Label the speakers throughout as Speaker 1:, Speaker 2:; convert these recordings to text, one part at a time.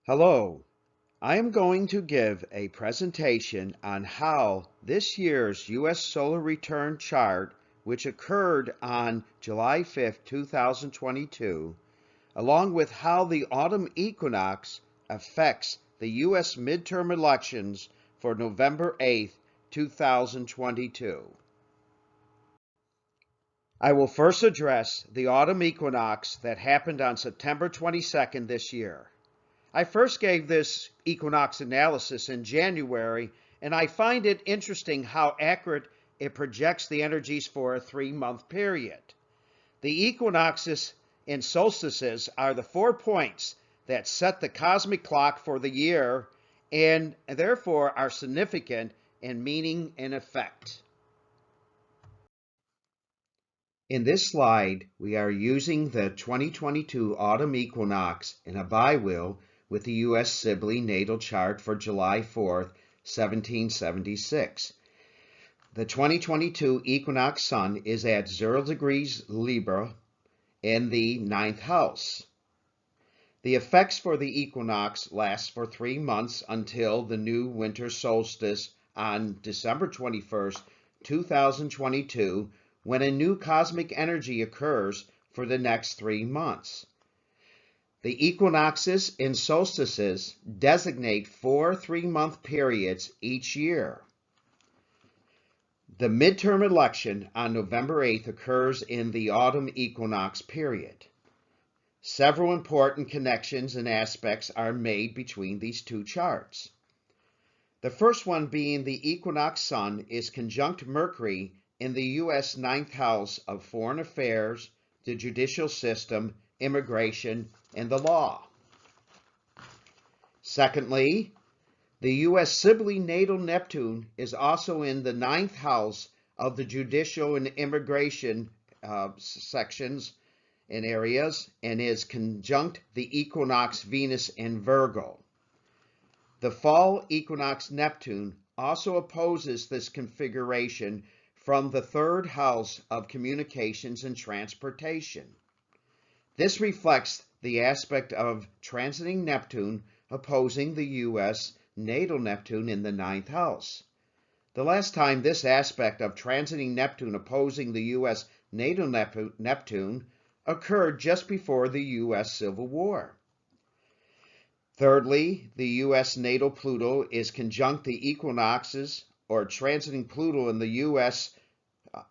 Speaker 1: Hello, I am going to give a presentation on how this year's U.S. solar return chart, which occurred on July 5th, 2022, along with how the autumn equinox affects the U.S. midterm elections for November 8th, 2022. I will first address the autumn equinox that happened on September 22nd this year. I first gave this equinox analysis in January, and I find it interesting how accurate it projects the energies for a 3-month period. The equinoxes and solstices are the 4 points that set the cosmic clock for the year and therefore are significant in meaning and effect. In this slide, we are using the 2022 autumn equinox in a biwheel with the U.S. Sibley natal chart for July 4th, 1776. The 2022 equinox sun is at 0 degrees Libra in the 9th house. The effects for the equinox last for 3 months until the new winter solstice on December 21st, 2022, when a new cosmic energy occurs for the next 3 months. The equinoxes and solstices designate 4 3-month periods each year. The midterm election on November 8th occurs in the autumn equinox period. Several important connections and aspects are made between these two charts. The first one being the equinox sun is conjunct Mercury in the U.S. 9th house of foreign affairs, the judicial system, immigration, and the law. Secondly, the U.S. Sibley natal Neptune is also in the 9th house of the judicial and immigration sections and areas and is conjunct the equinox Venus in Virgo. The fall equinox Neptune also opposes this configuration from the 3rd house of communications and transportation. This reflects the aspect of transiting Neptune opposing the U.S. natal Neptune in the 9th house. The last time this aspect of transiting Neptune opposing the U.S. natal Neptune occurred just before the U.S. Civil War. Thirdly, the U.S. natal Pluto is conjunct the equinoxes or transiting Pluto in the U.S.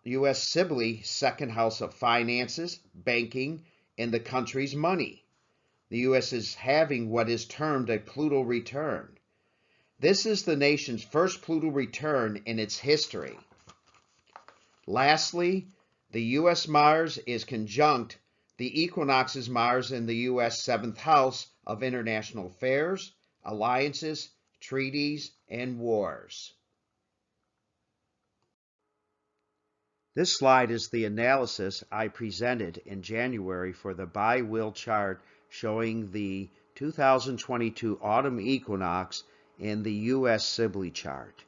Speaker 1: Sibley 2nd house of finances, banking, and the country's money. The U.S. is having what is termed a Pluto return. This is the nation's first Pluto return in its history. Lastly, the U.S. Mars is conjunct the equinoxes Mars in the U.S. 7th house of international affairs, alliances, treaties, and wars. This slide is the analysis I presented in January for the biwheel chart showing the 2022 autumn equinox in the U.S. Sibley chart.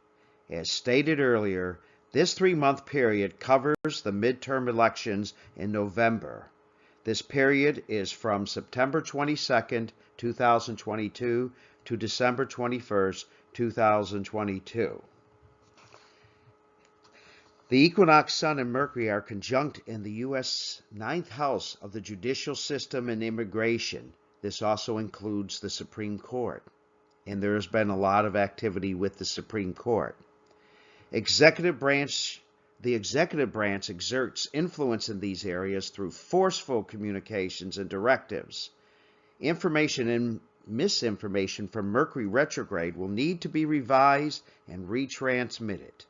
Speaker 1: As stated earlier, this 3-month period covers the midterm elections in November. This period is from September 22nd, 2022 to December 21st, 2022. The equinox sun and Mercury are conjunct in the U.S. 9th house of the judicial system and immigration. This also includes the Supreme Court, and there has been a lot of activity with the Supreme Court. The executive branch exerts influence in these areas through forceful communications and directives. Information and misinformation from Mercury retrograde will need to be revised and retransmitted.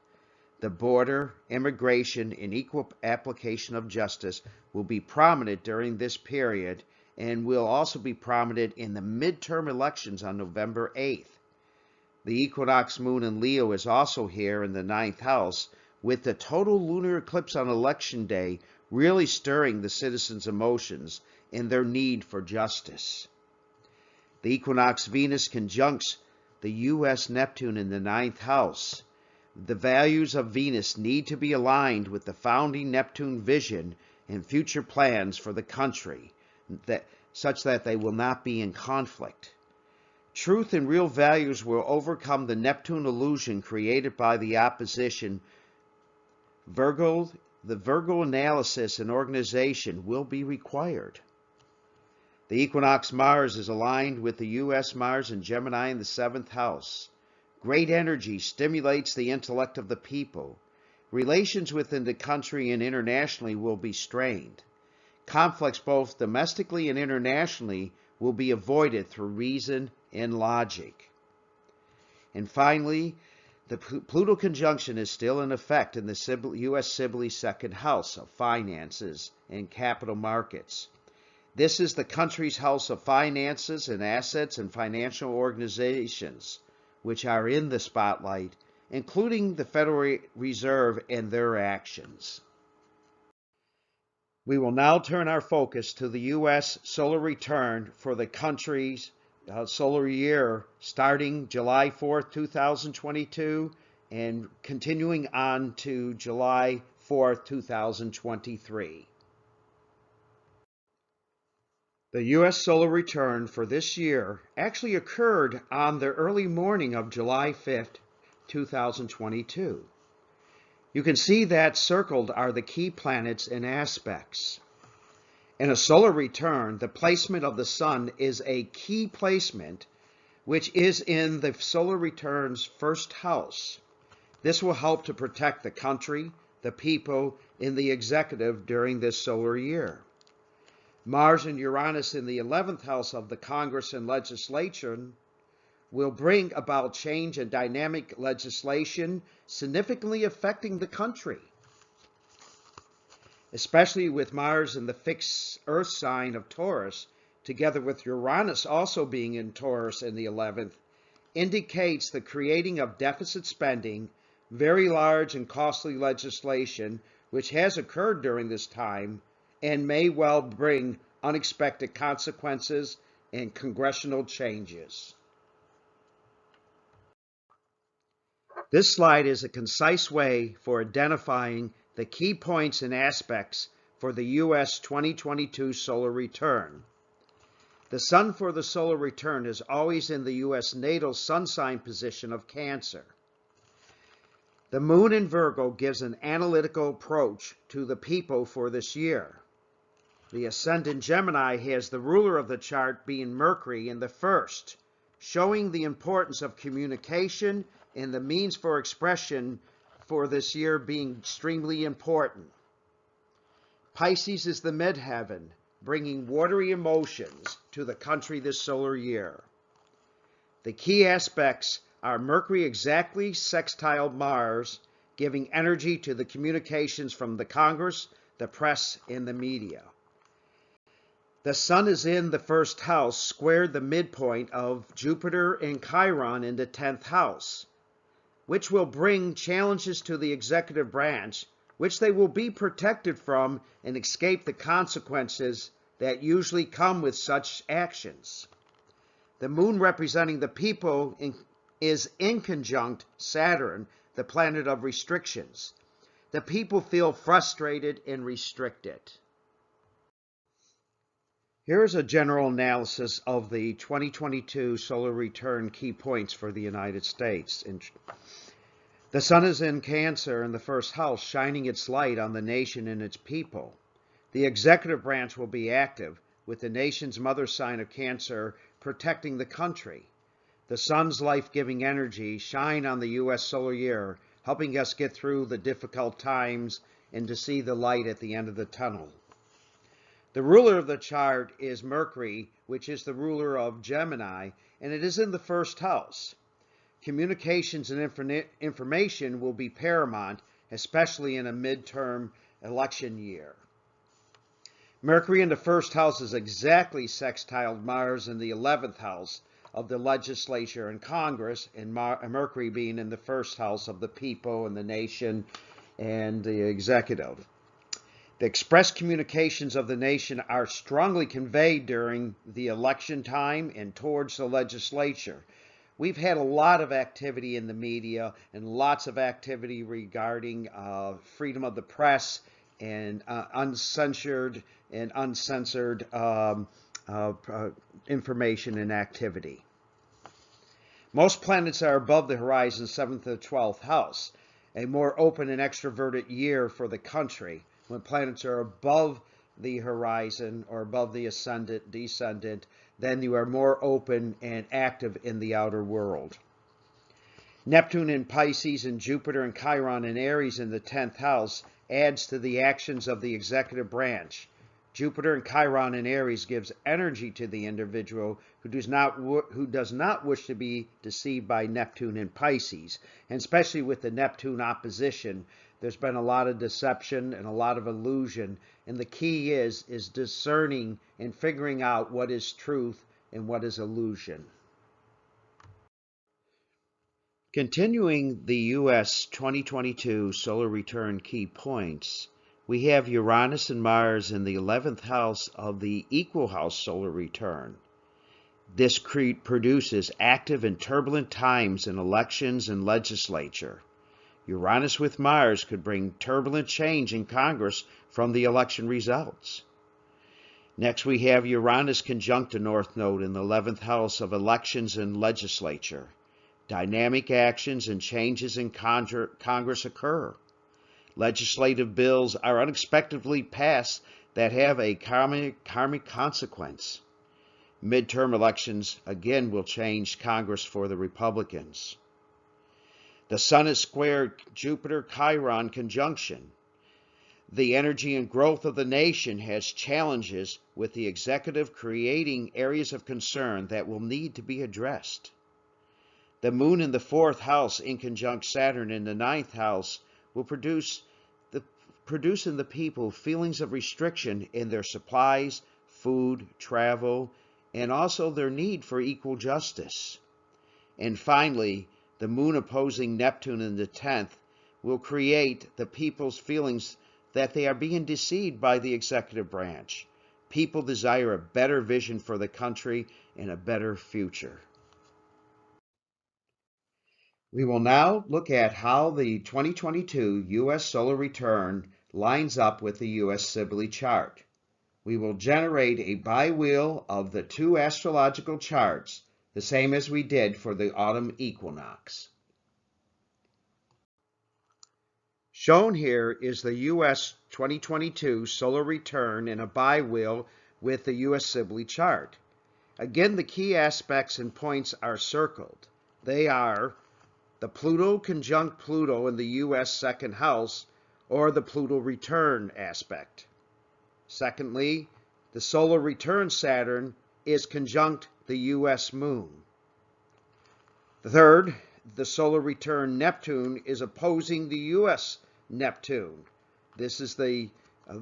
Speaker 1: The border, immigration, and equal application of justice will be prominent during this period and will also be prominent in the midterm elections on November 8th. The equinox moon in Leo is also here in the 9th house, with the total lunar eclipse on election day really stirring the citizens' emotions and their need for justice. The equinox Venus conjuncts the U.S. Neptune in the 9th house. The values of Venus need to be aligned with the founding Neptune vision and future plans for the country, such that they will not be in conflict. Truth and real values will overcome the Neptune illusion created by the opposition. The Virgo analysis and organization will be required. The equinox Mars is aligned with the U.S. Mars and Gemini in the 7th house. Great energy stimulates the intellect of the people. Relations within the country and internationally will be strained. Conflicts both domestically and internationally will be avoided through reason and logic. And finally, the Pluto conjunction is still in effect in the U.S. Sibley 2nd house of finances and capital markets. This is the country's house of finances and assets and financial organizations, which are in the spotlight, including the Federal Reserve and their actions. We will now turn our focus to the U.S. solar return for the country's solar year starting July 4th, 2022 and continuing on to July 4th, 2023. The U.S. solar return for this year actually occurred on the early morning of July 5th, 2022. You can see that circled are the key planets and aspects. In a solar return, the placement of the sun is a key placement, which is in the solar return's 1st house. This will help to protect the country, the people, and the executive during this solar year. Mars and Uranus in the 11th house of the Congress and legislation will bring about change and dynamic legislation significantly affecting the country. Especially with Mars in the fixed Earth sign of Taurus, together with Uranus also being in Taurus in the 11th, indicates the creating of deficit spending, very large and costly legislation, which has occurred during this time and may well bring unexpected consequences and congressional changes. This slide is a concise way for identifying the key points and aspects for the U.S. 2022 solar return. The sun for the solar return is always in the U.S. natal sun sign position of Cancer. The moon in Virgo gives an analytical approach to the people for this year. The ascendant Gemini has the ruler of the chart being Mercury in the 1st, showing the importance of communication and the means for expression for this year being extremely important. Pisces is the midheaven, bringing watery emotions to the country this solar year. The key aspects are Mercury exactly sextile Mars, giving energy to the communications from the Congress, the press, and the media. The sun is in the 1st house, squared the midpoint of Jupiter and Chiron in the 10th house, which will bring challenges to the executive branch, which they will be protected from and escape the consequences that usually come with such actions. The moon representing the people is in conjunct Saturn, the planet of restrictions. The people feel frustrated and restricted. Here is a general analysis of the 2022 solar return key points for the United States. The sun is in Cancer in the 1st house, shining its light on the nation and its people. The executive branch will be active, with the nation's mother sign of Cancer protecting the country. The sun's life-giving energy shine on the U.S. solar year, helping us get through the difficult times and to see the light at the end of the tunnel. The ruler of the chart is Mercury, which is the ruler of Gemini, and it is in the 1st house. Communications and information will be paramount, especially in a midterm election year. Mercury in the 1st house is exactly sextiled Mars in the 11th house of the legislature and Congress, and Mercury being in the 1st house of the people and the nation and the executive. The express communications of the nation are strongly conveyed during the election time and towards the legislature. We've had a lot of activity in the media and lots of activity regarding freedom of the press and uncensored and uncensored information and activity. Most planets are above the horizon, 7th to 12th house, a more open and extroverted year for the country. When planets are above the horizon or above the ascendant, descendant, then you are more open and active in the outer world. Neptune in Pisces and Jupiter and Chiron in Aries in the 10th house adds to the actions of the executive branch. Jupiter and Chiron in Aries gives energy to the individual who does not wish to be deceived by Neptune in Pisces. And especially with the Neptune opposition, there's been a lot of deception and a lot of illusion. And the key is discerning and figuring out what is truth and what is illusion. Continuing the U.S. 2022 solar return key points, we have Uranus and Mars in the 11th house of the equal house solar return. This produces active and turbulent times in elections and legislature. Uranus with Mars could bring turbulent change in Congress from the election results. Next, we have Uranus conjunct a North Node in the 11th house of elections and legislature. Dynamic actions and changes in Congress occur. Legislative bills are unexpectedly passed that have a karmic consequence. Midterm elections again will change Congress for the Republicans. The Sun is square Jupiter-Chiron conjunction. The energy and growth of the nation has challenges with the executive creating areas of concern that will need to be addressed. The Moon in the 4th house in conjunct Saturn in the 9th house will produce in the people feelings of restriction in their supplies, food, travel, and also their need for equal justice. And finally, the Moon opposing Neptune in the 10th will create the people's feelings that they are being deceived by the executive branch. People desire a better vision for the country and a better future. We will now look at how the 2022 U.S. solar return lines up with the U.S. Sibley chart. We will generate a bi-wheel of the two astrological charts, the same as we did for the autumn equinox. Shown here is the U.S. 2022 solar return in a bi-wheel with the U.S. Sibley chart. Again, the key aspects and points are circled. They are the Pluto conjunct Pluto in the U.S. 2nd house, or the Pluto return aspect. Secondly, the solar return Saturn is conjunct the U.S. moon. Third, the solar return Neptune is opposing the U.S. Neptune. This is the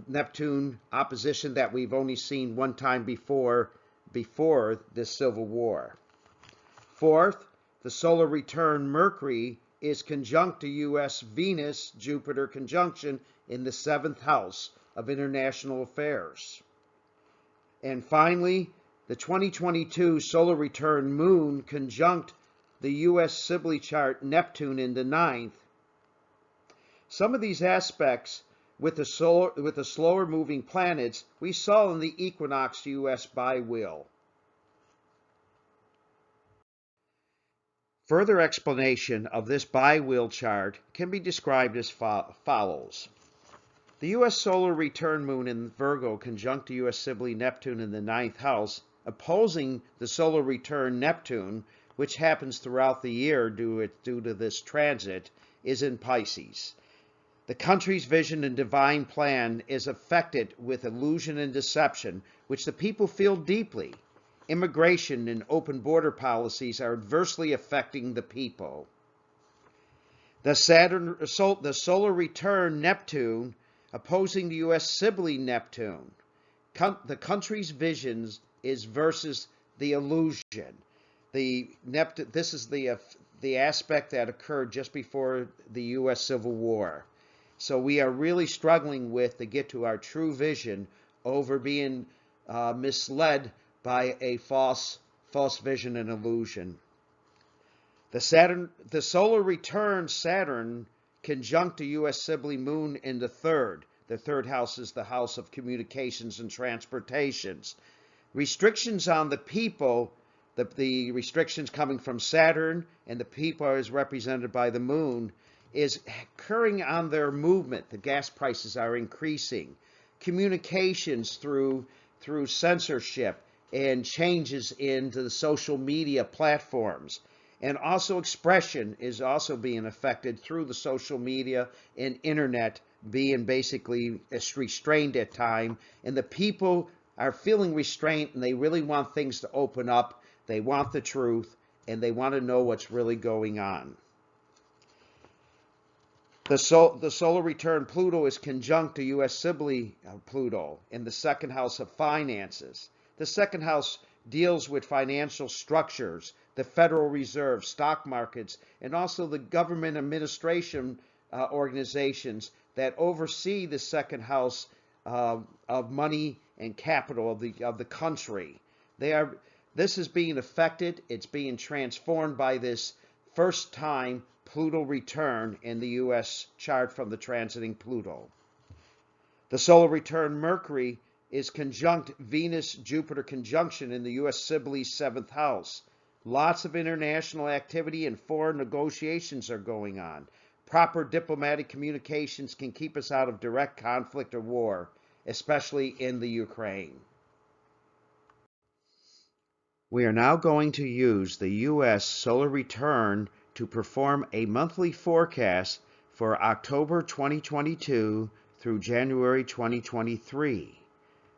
Speaker 1: Neptune opposition that we've only seen one time before this Civil War. Fourth, the solar return Mercury is conjunct to U.S. Venus-Jupiter conjunction in the 7th house of international affairs. And finally, the 2022 solar return Moon conjunct the U.S. Sibley chart Neptune in the 9th. Some of these aspects with the slower moving planets we saw in the equinox U.S. bi-wheel. Further explanation of this bi-wheel chart can be described as follows. The U.S. solar return Moon in Virgo conjunct the U.S. Sibley Neptune in the 9th house, opposing the solar return Neptune, which happens throughout the year due to this transit, is in Pisces. The country's vision and divine plan is affected with illusion and deception, which the people feel deeply. Immigration and open border policies are adversely affecting the people. The solar return Neptune opposing the U.S. Sibley Neptune. The country's visions is versus the illusion. This is the aspect that occurred just before the U.S. Civil War. So we are really struggling to get to our true vision over being misled by a false vision and illusion. The solar return Saturn conjunct the U.S. Sibley Moon in the 3rd. The 3rd house is the house of communications and transportations. Restrictions on the people the restrictions coming from Saturn and the people as represented by the moon is occurring on their movement. The gas prices are increasing. Communications through censorship and changes into the social media platforms. And also expression is also being affected through the social media and internet being basically restrained at time. And the people are feeling restraint and they really want things to open up. They want the truth and they want to know what's really going on. The solar return Pluto is conjunct to U.S. Sibley Pluto in the second house of finances. The second house deals with financial structures, the Federal Reserve, stock markets, and also the government administration organizations that oversee the second house of money and capital of the country. This is being affected. It's being transformed by this first time Pluto return in the U.S. chart from the transiting Pluto. The solar return Mercury is conjunct Venus-Jupiter conjunction in the U.S. Sibley 7th house. Lots of international activity and foreign negotiations are going on. Proper diplomatic communications can keep us out of direct conflict or war, especially in the Ukraine. We are now going to use the U.S. solar return to perform a monthly forecast for October 2022 through January 2023.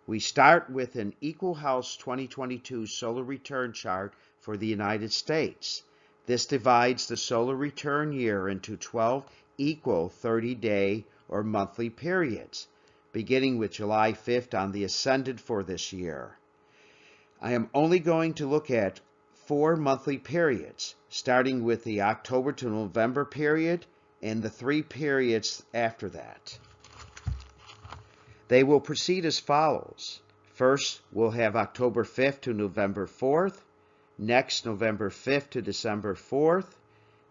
Speaker 1: We start with an equal house 2022 solar return chart for the United States. This divides the solar return year into 12 equal 30-day or monthly periods, beginning with July 5th on the ascendant for this year. I am only going to look at 4 monthly periods, starting with the October to November period and the 3 periods after that. They will proceed as follows. First, we'll have October 5th to November 4th. Next, November 5th to December 4th.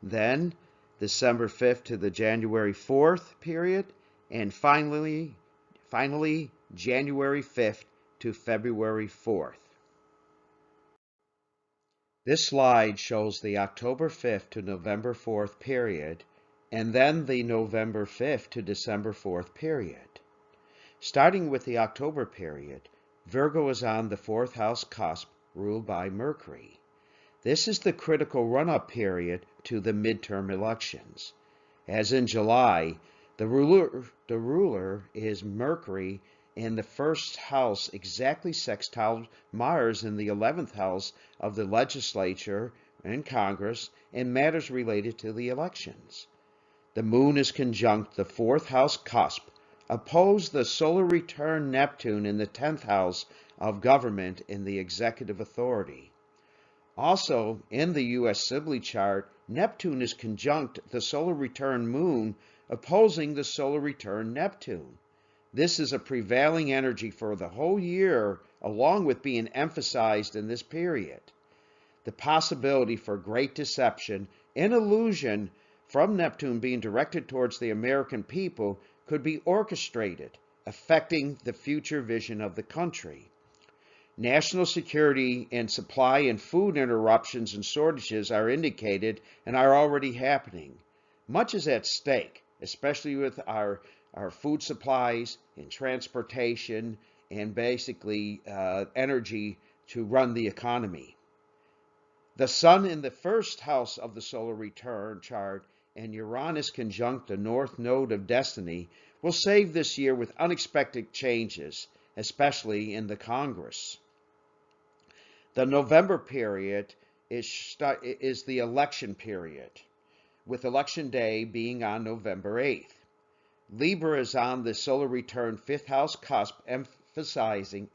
Speaker 1: Then, December 5th to the January 4th period. And finally, January 5th to February 4th. This slide shows the October 5th to November 4th period, and then the November 5th to December 4th period. Starting with the October period, Virgo is on the 4th house cusp ruled by Mercury. This is the critical run-up period to the midterm elections. As in July, the ruler is Mercury in the 1st house exactly sextile Mars in the 11th house of the legislature and Congress and matters related to the elections. The moon is conjunct the 4th house cusp, opposed the solar return Neptune in the 10th house of government in the executive authority. Also, in the U.S. Sibley chart, Neptune is conjunct the solar return moon, opposing the solar return Neptune. This is a prevailing energy for the whole year, along with being emphasized in this period. The possibility for great deception and illusion from Neptune being directed towards the American people could be orchestrated, affecting the future vision of the country. National security and supply and food interruptions and shortages are indicated and are already happening. Much is at stake, especially with our food supplies and transportation and basically energy to run the economy. The Sun in the 1st house of the solar return chart and Uranus conjunct the North Node of Destiny will save this year with unexpected changes, especially in the Congress. The November period is the election period, with Election Day being on November 8th. Libra is on the solar return 5th house cusp, emphasizing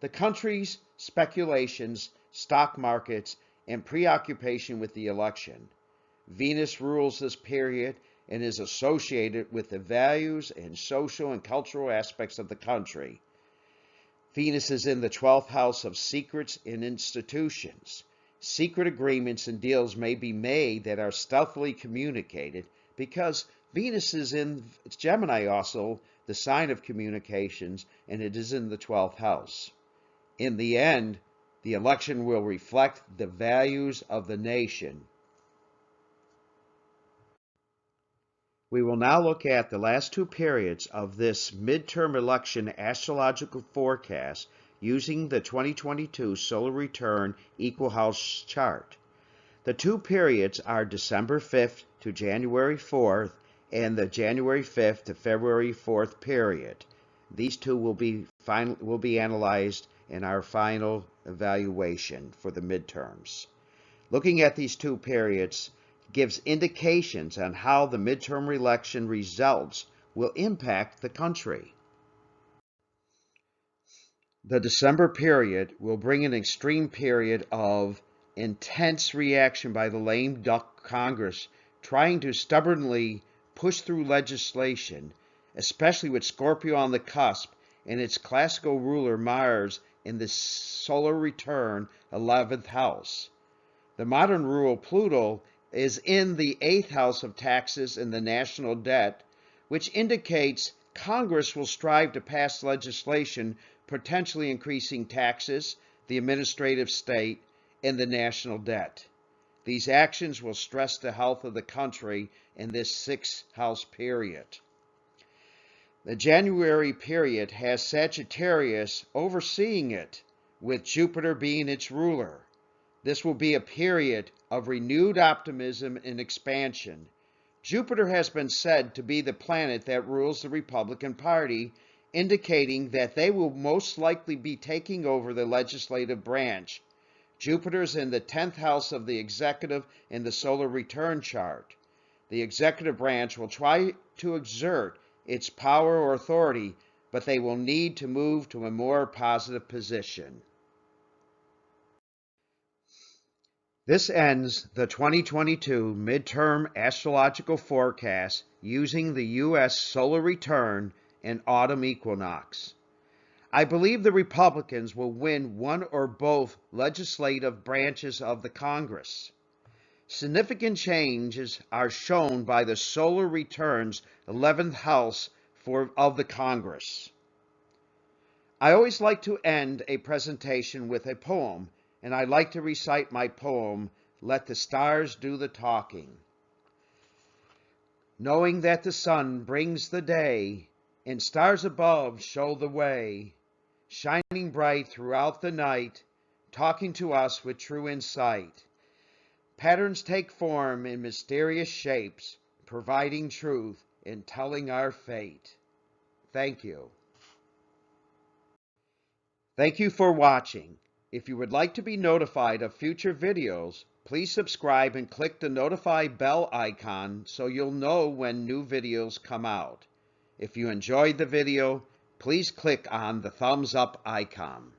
Speaker 1: the country's speculations, stock markets, and preoccupation with the election. Venus rules this period and is associated with the values and social and cultural aspects of the country. Venus is in the 12th house of secrets and institutions. Secret agreements and deals may be made that are stealthily communicated because Venus is in Gemini, also the sign of communications, and it is in the 12th house. In the end, The election will reflect the values of the nation. We will now look at the last two periods of this midterm election astrological forecast using the 2022 solar return equal house chart. The two periods are December 5th to January 4th and the January 5th to February 4th period. These two will be analyzed in our final evaluation for the midterms. Looking at these two periods gives indications on how the midterm election results will impact the country. The December period will bring an extreme period of intense reaction by the lame duck Congress trying to stubbornly push through legislation, especially with Scorpio on the cusp and its classical ruler Mars in the solar return 11th house. The modern ruler Pluto is in the 8th house of taxes and the national debt, which indicates Congress will strive to pass legislation potentially increasing taxes, the administrative state, and the national debt. These actions will stress the health of the country in this 6th house period. The January period has Sagittarius overseeing it, with Jupiter being its ruler. This will be a period of renewed optimism and expansion. Jupiter has been said to be the planet that rules the Republican Party, indicating that they will most likely be taking over the legislative branch. Jupiter is in the 10th house of the executive in the solar return chart. The executive branch will try to exert its power or authority, but they will need to move to a more positive position. This ends the 2022 midterm astrological forecast using the U.S. solar return and autumn equinox. I believe the Republicans will win one or both legislative branches of the Congress. Significant changes are shown by the solar returns 11th house of the Congress. I always like to end a presentation with a poem, and I like to recite my poem, Let the Stars Do the Talking. Knowing that the sun brings the day, and stars above show the way, shining bright throughout the night, talking to us with true insight. Patterns take form in mysterious shapes, providing truth and telling our fate. Thank you. Thank you for watching. If you would like to be notified of future videos, please subscribe and click the notify bell icon so you'll know when new videos come out. If you enjoyed the video, please click on the thumbs up icon.